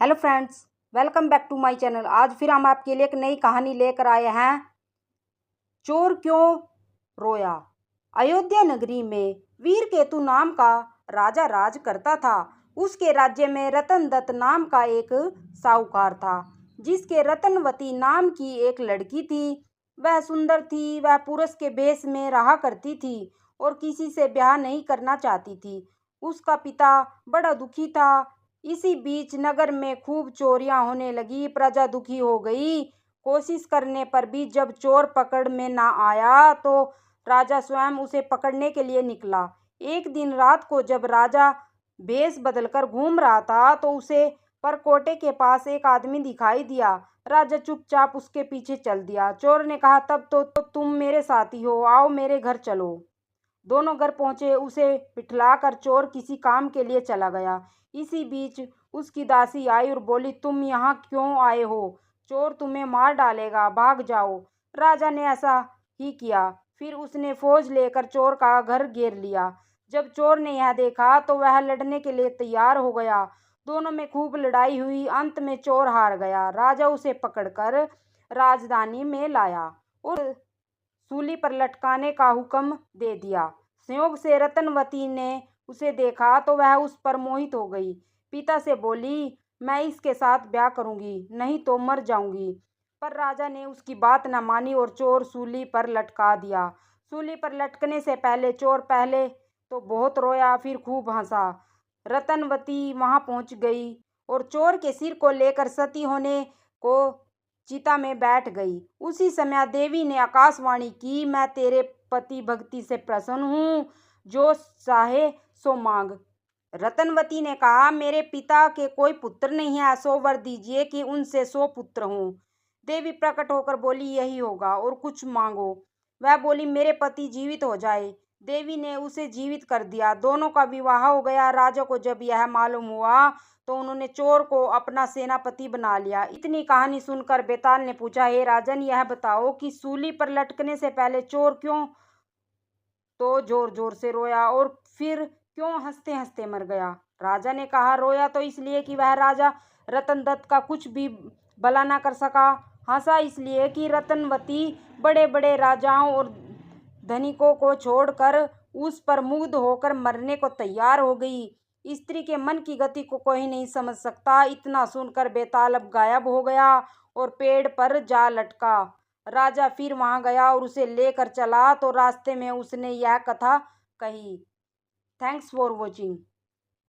Hello friends, welcome back to my channel. आज फिर हम आपके लिए एक नई कहानी लेकर आए हैं। चोर क्यों रोया। अयोध्या नगरी में वीर केतु नाम का राजा राज करता था। उसके राज्य में रतन दत्त नाम का एक साहूकार था, जिसके रतनवती नाम की एक लड़की थी। वह सुंदर थी। वह पुरुष के भेष में रहा करती थी और किसी से ब्याह नहीं करना चाहती थी। उसका पिता बड़ा दुखी था। इसी बीच नगर में खूब चोरियां होने लगी। प्रजा दुखी हो गई। कोशिश करने पर भी जब चोर पकड़ में ना आया तो राजा स्वयं उसे पकड़ने के लिए निकला। एक दिन रात को जब राजा भेष बदलकर घूम रहा था तो उसे परकोटे के पास एक आदमी दिखाई दिया। राजा चुपचाप उसके पीछे चल दिया। चोर ने कहा, तब तो तुम मेरे साथी हो, आओ मेरे घर चलो। दोनों घर पहुंचे। उसे बिठलाकर चोर किसी काम के लिए चला गया। इसी बीच उसकी दासी आई और बोली, तुम यहाँ क्यों आए हो? चोर तुम्हें मार डालेगा, भाग जाओ। राजा ने ऐसा ही किया। फिर उसने फौज लेकर चोर का घर घेर लिया। जब चोर ने यह देखा तो वह लड़ने के लिए तैयार हो गया। दोनों में खूब लड़ाई हुई। अंत में चोर हार गया। राजा उसे पकड़कर राजधानी में लाया और सूली पर लटकाने का हुक्म दे दिया। संयोग से रतनवती ने उसे देखा तो वह उस पर मोहित हो गई। पिता से बोली, मैं इसके साथ ब्याह करूंगी, नहीं तो मर जाऊंगी। पर राजा ने उसकी बात न मानी और चोर सूली पर लटका दिया। सूली पर लटकने से पहले चोर पहले तो बहुत रोया, फिर खूब हंसा। रतनवती वहां पहुंच गई और चोर के सिर को लेकर सती होने को चिता में बैठ गई। उसी समय देवी ने आकाशवाणी की, मैं तेरे पति भक्ति से प्रसन्न हूँ, जो चाहे सो मांग। रतनवती ने कहा, मेरे पिता के कोई पुत्र नहीं है, सो वर दीजिए कि उनसे 100 पुत्र हों। देवी प्रकट होकर बोली, यही होगा और कुछ मांगो। वह बोली, मेरे पति जीवित हो जाए। देवी ने उसे जीवित कर दिया। दोनों का विवाह हो गया। राजा को जब यह मालूम हुआ तो उन्होंने चोर को अपना सेनापति बना लिया। इतनी कहानी सुनकर बेताल ने पूछा, हे राजन, यह बताओ कि सूली पर लटकने से पहले चोर क्यों तो जोर जोर से रोया और फिर क्यों हंसते हंसते मर गया? राजा ने कहा, रोया तो इसलिए कि वह राजा रतन दत्त का कुछ भी भला ना कर सका। हंसा इसलिए कि रतनवती बड़े बड़े राजाओं और धनिकों को छोड़कर उस पर मुग्ध होकर मरने को तैयार हो गई। स्त्री के मन की गति को कोई नहीं समझ सकता। इतना सुनकर बेताल अब गायब हो गया और पेड़ पर जा लटका। राजा फिर वहां गया और उसे लेकर चला तो रास्ते में उसने यह कथा कही। Thanks for watching.